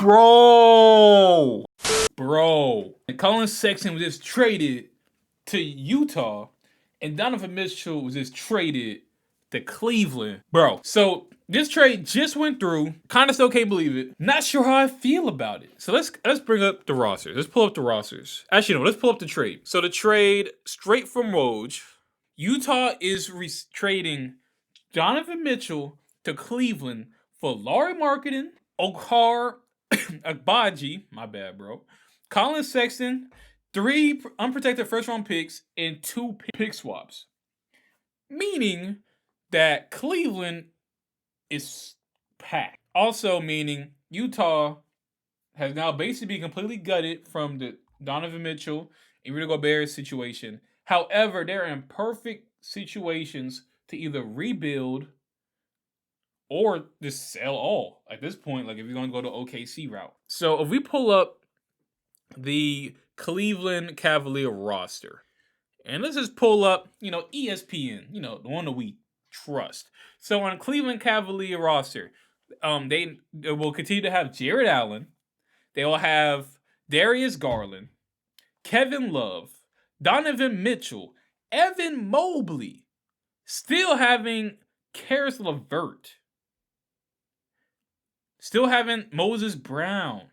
Bro. Colin Sexton was just traded to Utah, and Donovan Mitchell was just traded to Cleveland. Bro, so this trade just went through. Kind of still can't believe it. Not sure how I feel about it. So let's bring up the rosters. Let's pull up the rosters. Actually, no, let's pull up the trade. So the trade, straight from Woj, Utah is trading Donovan Mitchell to Cleveland for Lauri Markkanen, Okar Agbaji, my bad, bro, Colin Sexton, 3 unprotected first-round picks, and 2 pick swaps. Meaning that Cleveland is packed. Also meaning Utah has now basically been completely gutted from the Donovan Mitchell and Rudy Gobert situation. However, they're in perfect situations to either rebuild or just sell all at this point, like if you're going to go to OKC route. So if we pull up the Cleveland Cavalier roster, and let's just pull up, ESPN, the one that we trust. So on Cleveland Cavalier roster, they will continue to have Jared Allen. They will have Darius Garland, Kevin Love, Donovan Mitchell, Evan Mobley, still having Karis LeVert, still having Moses Brown,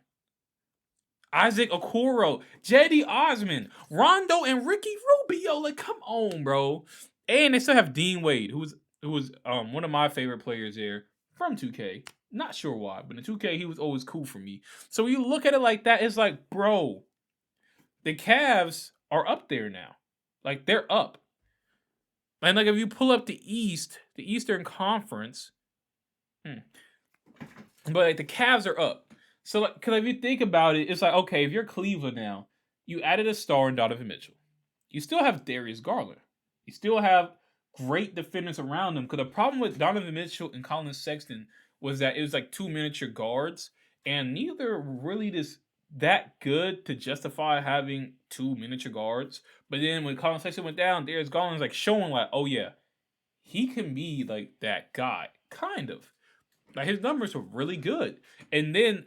Isaac Okoro, Cedi Osman, Rondo, and Ricky Rubio. Like, come on, bro. And they still have Dean Wade, who was one of my favorite players there from 2K. Not sure why, but in 2K, he was always cool for me. So when you look at it like that, it's like, bro, the Cavs are up there now. Like, they're up. And, like, if you pull up the East, the Eastern Conference, but, like, the Cavs are up. So, like, because if you think about it, it's like, okay, if you're Cleveland now, you added a star in Donovan Mitchell. You still have Darius Garland. You still have great defenders around him. Because the problem with Donovan Mitchell and Colin Sexton was that it was like 2 miniature guards, and neither really just that good to justify having 2 miniature guards. But then when Colin Sexton went down, Darius Garland's like showing like, oh yeah, he can be like that guy, kind of. Like his numbers were really good. And then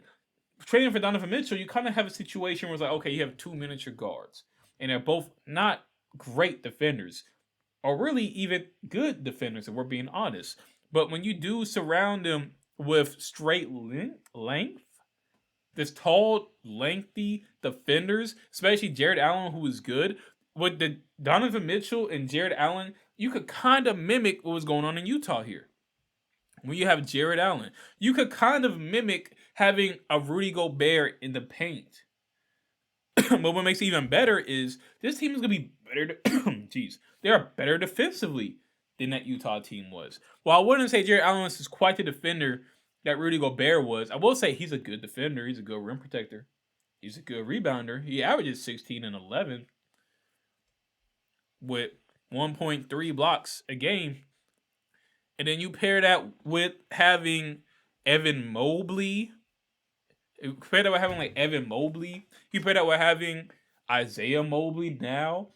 trading for Donovan Mitchell, you kind of have a situation where it's like, okay, you have 2 miniature guards, and they're both not great defenders, or really even good defenders, if we're being honest. But when you do surround them with straight length, this tall, lengthy defenders, especially Jared Allen, who is good, with the Donovan Mitchell and Jared Allen, you could kind of mimic what was going on in Utah here. When you have Jared Allen, you could kind of mimic having a Rudy Gobert in the paint. But what makes it even better is this team is going to be better. They are better defensively than that Utah team was. While I wouldn't say Jared Allen is quite the defender that Rudy Gobert was, I will say he's a good defender. He's a good rim protector. He's a good rebounder. He averages 16 and 11 with 1.3 blocks a game. And then you pair that with having Evan Mobley. You pair that with having like Evan Mobley. You pair that with having Isaiah Mobley now.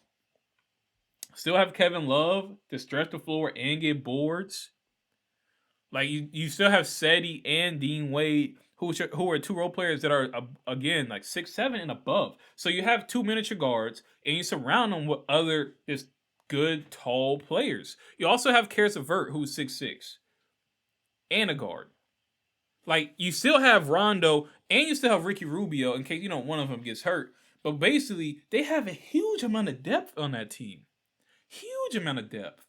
Still have Kevin Love to stretch the floor and get boards. Like you still have Cedi and Dean Wade, who are 2 role players that are again like 6'7" and above. So you have 2 miniature guards, and you surround them with other just good tall players. You also have Karis LeVert, who's 6'6", and a guard. Like you still have Rondo, and you still have Ricky Rubio in case one of them gets hurt. But basically, they have a huge amount of depth on that team. Huge amount of depth.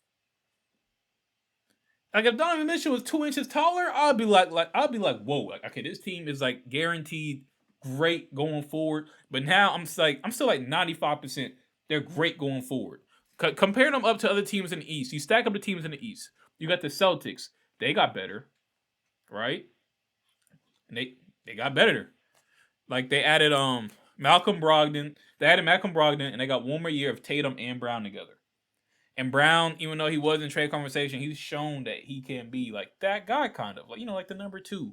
Like if Donovan Mitchell was 2 inches taller, I'd be like, whoa, like okay, this team is like guaranteed great going forward. But now I'm still like 95%. They're great going forward. Compare them up to other teams in the East. You stack up the teams in the East. You got the Celtics. They got better, right? And they got better. Like they added Malcolm Brogdon. They added Malcolm Brogdon, and they got 1 more year of Tatum and Brown together. And Brown, even though he was in trade conversation, he's shown that he can be like that guy, kind of like the number 2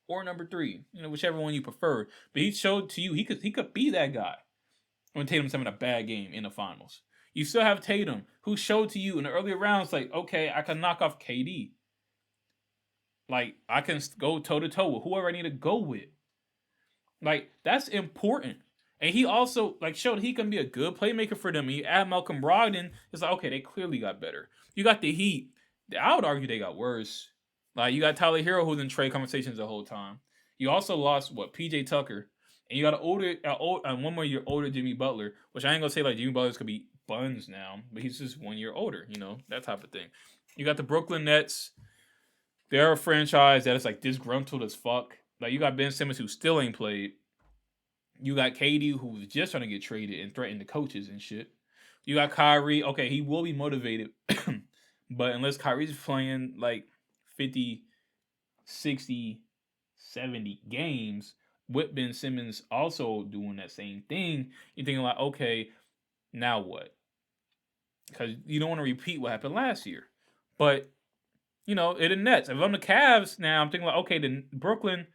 or number 3, whichever one you prefer. But he showed to you he could be that guy when Tatum's having a bad game in the finals. You still have Tatum, who showed to you in the earlier rounds, like, okay, I can knock off KD. Like, I can go toe-to-toe with whoever I need to go with. Like, that's important. And he also like showed he can be a good playmaker for them. And you add Malcolm Brogdon, it's like, okay, they clearly got better. You got the Heat. I would argue they got worse. Like, you got Tyler Hero, who's in trade conversations the whole time. You also lost what, PJ Tucker, and you got an one more year older Jimmy Butler, which I ain't gonna say like Jimmy Butler's could be buns now, but he's just 1 year older, that type of thing. You got the Brooklyn Nets. They're a franchise that is like disgruntled as fuck. Like, you got Ben Simmons, who still ain't played. You got KD, who was just trying to get traded and threatened the coaches and shit. You got Kyrie. Okay, he will be motivated, but unless Kyrie's playing like 50, 60, 70 games with Ben Simmons also doing that same thing, you're thinking like, okay, now what? Because you don't want to repeat what happened last year. But, it the Nets. If I'm the Cavs now, I'm thinking like, okay, then Brooklyn,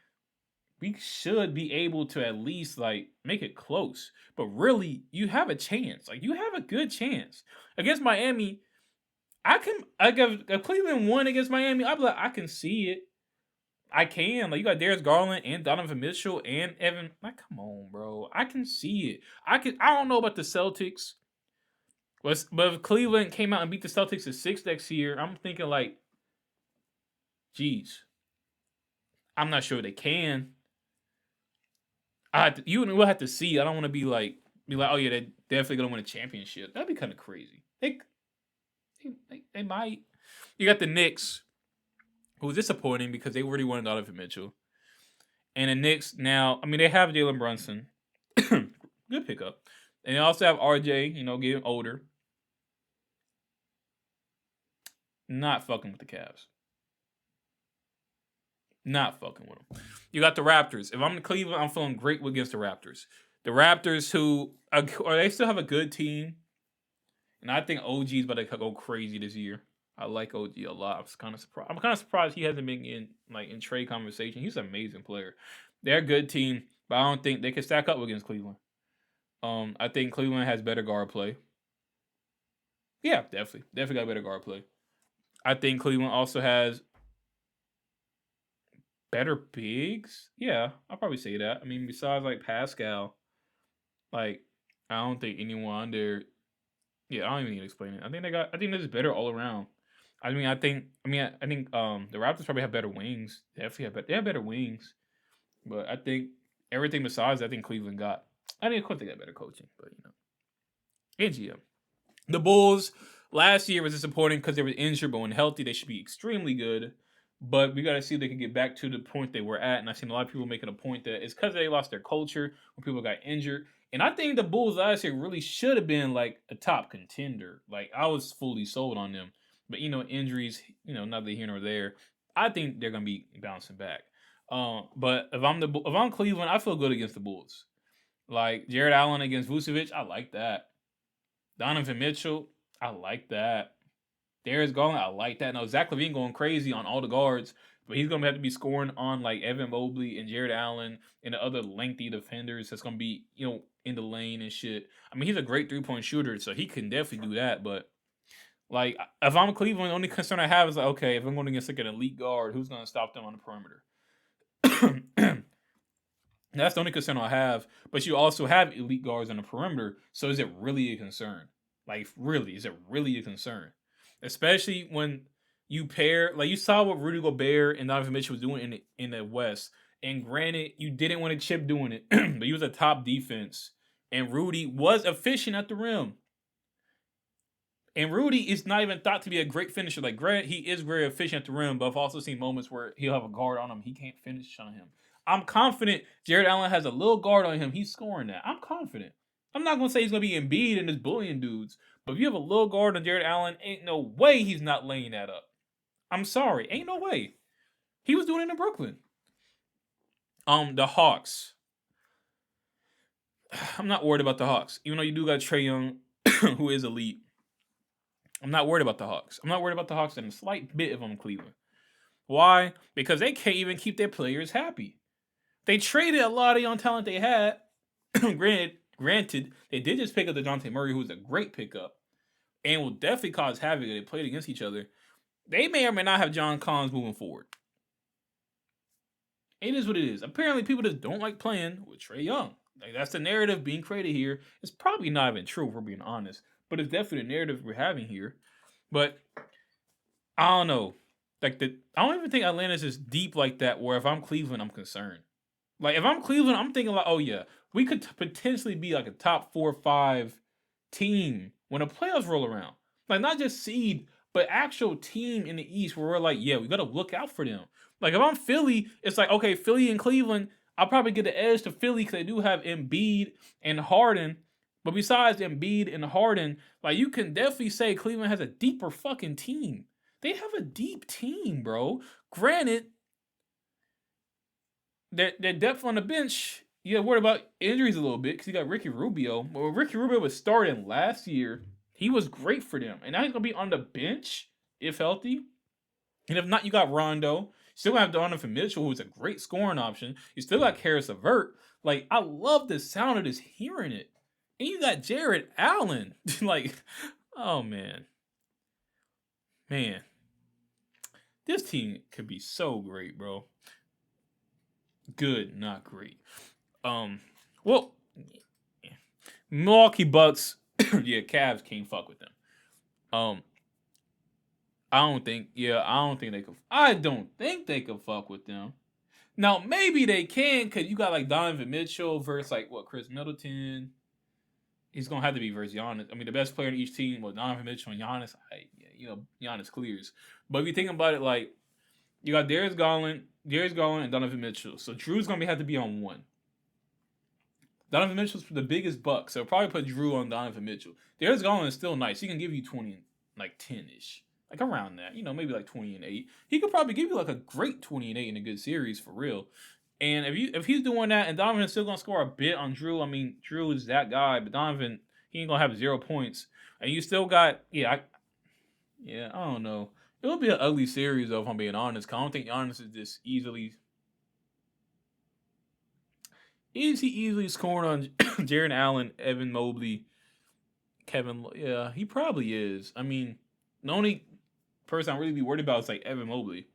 we should be able to at least like make it close. But really, you have a chance. Like, you have a good chance against Miami. If Cleveland won against Miami, I'd be like, I can see it. I can. Like, you got Darius Garland and Donovan Mitchell and Evan. Like, come on, bro. I can see it. I don't know about the Celtics. But if Cleveland came out and beat the Celtics at 6 next year, I'm thinking like, geez. I'm not sure they can. We'll have to see. I don't want to be like, oh yeah, they're definitely gonna win a championship. That'd be kind of crazy. They might. You got the Knicks, who's disappointing because they already wanted Donovan Mitchell. And the Knicks now, they have Jalen Brunson. Good pickup. And they also have RJ, getting older. Not fucking with the Cavs. Not fucking with them. You got the Raptors. If I'm in Cleveland, I'm feeling great against the Raptors. The Raptors, they still have a good team. And I think OG's about to go crazy this year. I like OG a lot. I'm kind of surprised he hasn't been in trade conversation. He's an amazing player. They're a good team, but I don't think they can stack up against Cleveland. I think Cleveland has better guard play. Yeah, definitely got better guard play. I think Cleveland also has better bigs. Yeah, I'll probably say that. Besides like Pascal, like I don't think anyone under. Yeah, I don't even need to explain it. I think this is better all around. I think the Raptors probably have better wings. They have better wings. But I think everything besides, I think Cleveland got. Of course they got better coaching, but and GM. The Bulls last year was disappointing because they were injured, but when healthy, they should be extremely good. But we got to see if they can get back to the point they were at. And I've seen a lot of people making a point that it's because they lost their culture when people got injured. And I think the Bulls last year really should have been like a top contender. Like, I was fully sold on them. But, injuries, neither here nor there. I think they're going to be bouncing back. But if I'm Cleveland, I feel good against the Bulls. Like, Jared Allen against Vucevic, I like that. Donovan Mitchell, I like that. Darius Garland, I like that. Now, Zach LaVine going crazy on all the guards, but he's going to have to be scoring on like Evan Mobley and Jared Allen and the other lengthy defenders that's going to be, in the lane and shit. He's a great 3-point shooter, so he can definitely do that. But, like, if I'm Cleveland, the only concern I have is like, okay, if I'm going against like an elite guard, who's going to stop them on the perimeter? That's the only concern I have. But you also have elite guards on the perimeter, so is it really a concern? Like, really, is it really a concern? Especially when you pair, like you saw what Rudy Gobert and Donovan Mitchell was doing in the West. And granted, you didn't want to chip doing it, but he was a top defense. And Rudy was efficient at the rim. And Rudy is not even thought to be a great finisher. Like, granted, he is very efficient at the rim, but I've also seen moments where he'll have a guard on him. He can't finish on him. I'm confident Jared Allen has a little guard on him. He's scoring that. I'm confident. I'm not going to say he's going to be Embiid and just bullying dudes. But if you have a little guard on Jared Allen, ain't no way he's not laying that up. I'm sorry. Ain't no way. He was doing it in Brooklyn. The Hawks. I'm not worried about the Hawks. Even though you do got Trae Young, who is elite. I'm not worried about the Hawks. I'm not worried about the Hawks in a slight bit if I'm Cleveland. Why? Because they can't even keep their players happy. They traded a lot of young talent they had. Granted, they did just pick up DeJounte Murray, who's a great pickup, and will definitely cause havoc if they played against each other. They may or may not have John Collins moving forward. It is what it is. Apparently, people just don't like playing with Trae Young. Like that's the narrative being created here. It's probably not even true if we're being honest, but it's definitely the narrative we're having here. But I don't know. I don't even think Atlanta's is deep like that. Where if I'm Cleveland, I'm concerned. Like if I'm Cleveland, I'm thinking like, oh yeah, we could potentially be like a top 4 or 5 team when the playoffs roll around. Like not just seed, but actual team in the East where we're like, yeah, we got to look out for them. Like if I'm Philly, it's like okay, Philly and Cleveland, I'll probably get the edge to Philly because they do have Embiid and Harden. But besides Embiid and Harden, like you can definitely say Cleveland has a deeper fucking team. They have a deep team, bro. Granted, their depth on the bench, you're worried about injuries a little bit because you got Ricky Rubio. But when Ricky Rubio was starting last year, he was great for them. And now he's going to be on the bench if healthy. And if not, you got Rondo. Still have Donovan Mitchell, who's a great scoring option. You still got Karis LeVert. Like, I love the sound of just hearing it. And you got Jared Allen. Like, oh, man. Man. This team could be so great, bro. Good, not great. Well, Milwaukee Bucks, yeah, Cavs can't fuck with them. I don't think they could. I don't think they could fuck with them. Now maybe they can because you got like Donovan Mitchell versus like what Chris Middleton. He's gonna have to be versus Giannis. I mean, the best player in each team was Donovan Mitchell and Giannis. Giannis clears. But if you think about it, like you got Darius Garland, and Donovan Mitchell. So Drew's gonna have to be on one. Donovan Mitchell's the biggest buck, so probably put Drew on Donovan Mitchell. Darius Garland is still nice. He can give you 20, like 10-ish. Like around that. Maybe like 20 and 8. He could probably give you like a great 20 and 8 in a good series for real. And if he's doing that and Donovan's still gonna score a bit on Drew, I mean Drew is that guy, but Donovan, he ain't gonna have 0 points. And you still got I don't know. It would be an ugly series though, if I'm being honest. Cause I don't think Giannis is just easily scoring on Jared Allen, Evan Mobley, Kevin. Yeah, he probably is. I mean, the only person I really be worried about is like Evan Mobley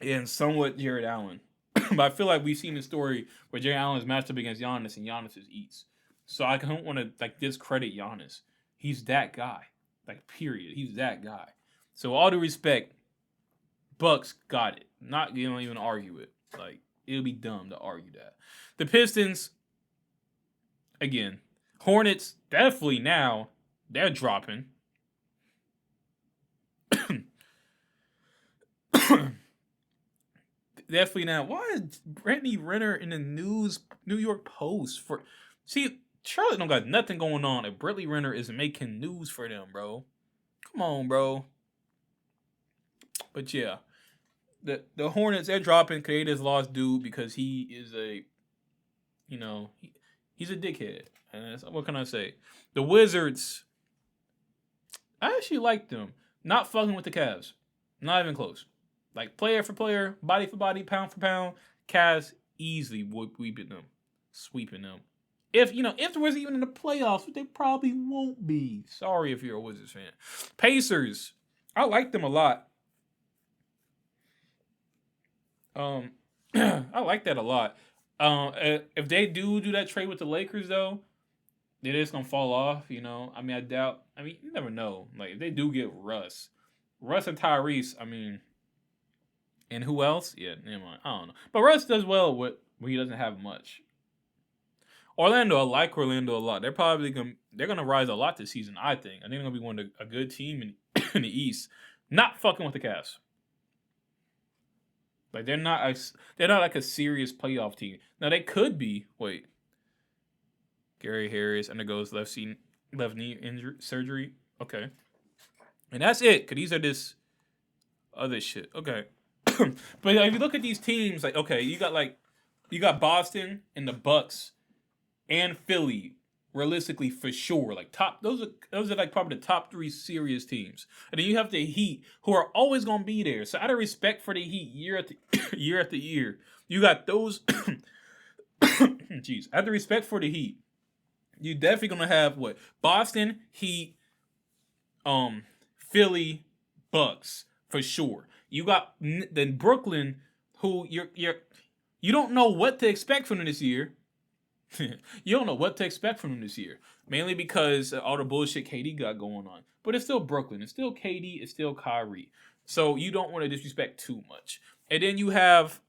and somewhat Jared Allen. But I feel like we've seen the story where Jared Allen is matched up against Giannis and Giannis is eats. So I don't want to like discredit Giannis. He's that guy. Like period. He's that guy. So all due respect, Bucks got it. Not even argue it. Like it would be dumb to argue that. The Pistons, again, Hornets definitely now they're dropping. Definitely now. Why is Brittany Renner in the New York Post for? See, Charlotte don't got nothing going on. If Brittany Renner is making news for them, bro. Come on, bro. But yeah, the Hornets they're dropping. Kade's lost dude because he is a, he's a dickhead. And what can I say? The Wizards. I actually like them. Not fucking with the Cavs. Not even close. Like player for player, body for body, pound for pound, Cavs easily sweeping them. If the Wizards even in the playoffs, which they probably won't be. Sorry if you're a Wizards fan. Pacers, I like them a lot. I like that a lot. If they do that trade with the Lakers though, then it's gonna fall off. I mean, I doubt. I mean, you never know. Like if they do get Russ and Tyrese, I mean. And who else? Yeah, never mind. I don't know. But Russ does well when he doesn't have much. Orlando, I like Orlando a lot. They're gonna rise a lot this season. I think they're gonna be a good team in the East. Not fucking with the Cavs. Like they're not like a serious playoff team. Now they could be. Wait, Gary Harris undergoes left knee injury surgery. Okay, and that's it. Cause these are this other shit. Okay. But if you look at these teams, like okay, you got Boston and the Bucks and Philly, realistically for sure, like top. Those are like probably the top 3 serious teams, and then you have the Heat, who are always gonna be there. So out of respect for the Heat, year after year, you got those. Jeez, out of respect for the Heat, you definitely gonna have what Boston, Heat, Philly, Bucks for sure. You got then Brooklyn, who you don't know what to expect from them this year. You don't know what to expect from them this year, mainly because of all the bullshit KD got going on. But it's still Brooklyn. It's still KD. It's still Kyrie. So you don't want to disrespect too much. And then you have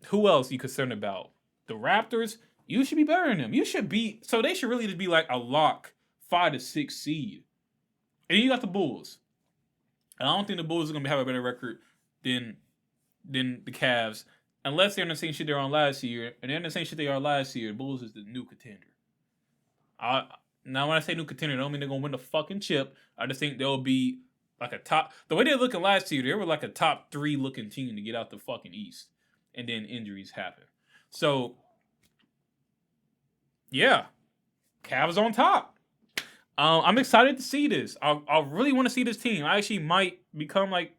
who else you concerned about? The Raptors. You should be better than them. You should be. So they should really just be like a lock 5 to 6 seed. And you got the Bulls. And I don't think the Bulls are gonna have a better record than the Cavs, unless they're in the same shit they're on last year. And they're in the same shit they are last year. The Bulls is the new contender. Now when I say new contender, I don't mean they're gonna win the fucking chip. I just think they'll be like a top. The way they're looking last year, they were like a top 3 looking team to get out the fucking East, and then injuries happen. So yeah, Cavs on top. I'm excited to see this. I really want to see this team. I actually might become like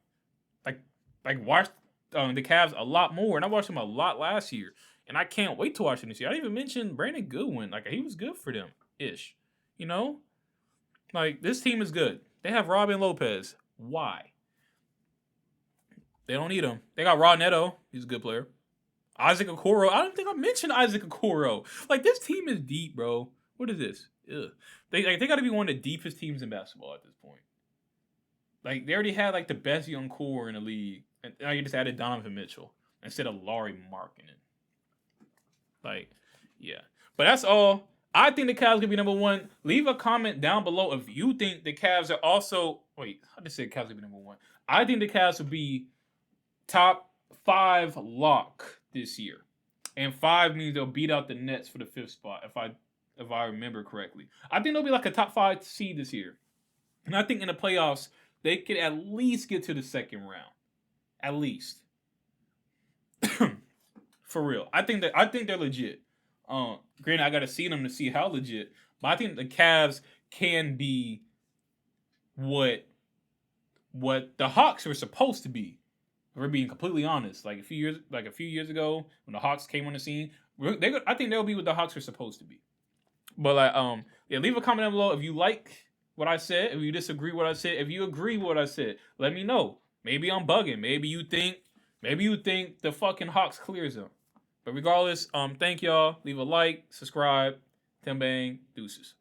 watch the Cavs a lot more, and I watched them a lot last year, and I can't wait to watch them this year. I didn't even mention Brandon Goodwin. Like he was good for them ish, you know. Like this team is good. They have Robin Lopez. Why? They don't need him. They got Rod Neto. He's a good player. Isaac Okoro. I don't think I mentioned Isaac Okoro. Like this team is deep, bro. What is this? Ugh. They got to be one of the deepest teams in basketball at this point. Like they already had like the best young core in the league, and now you just added Donovan Mitchell instead of Laurie Markkinen. Like, yeah. But that's all. I think the Cavs gonna be number one. Leave a comment down below if you think the Cavs are also. Wait, I just said Cavs gonna be number one. I think the Cavs will be top 5 lock this year, and 5 means they'll beat out the Nets for the 5th spot. If I remember correctly, I think they'll be like a top 5 seed this year, and I think in the playoffs they could at least get to the 2nd round, at least. For real, I think they're legit. Granted, I got to see them to see how legit, but I think the Cavs can be what the Hawks were supposed to be. If we're being completely honest. Like a few years ago, when the Hawks came on the scene, I think they'll be what the Hawks are supposed to be. But yeah, leave a comment down below if you like what I said, if you disagree with what I said, if you agree with what I said. Let me know. Maybe I'm bugging. Maybe you think the fucking Hawks clears them. But regardless, thank y'all. Leave a like, subscribe, Tim Bang, deuces.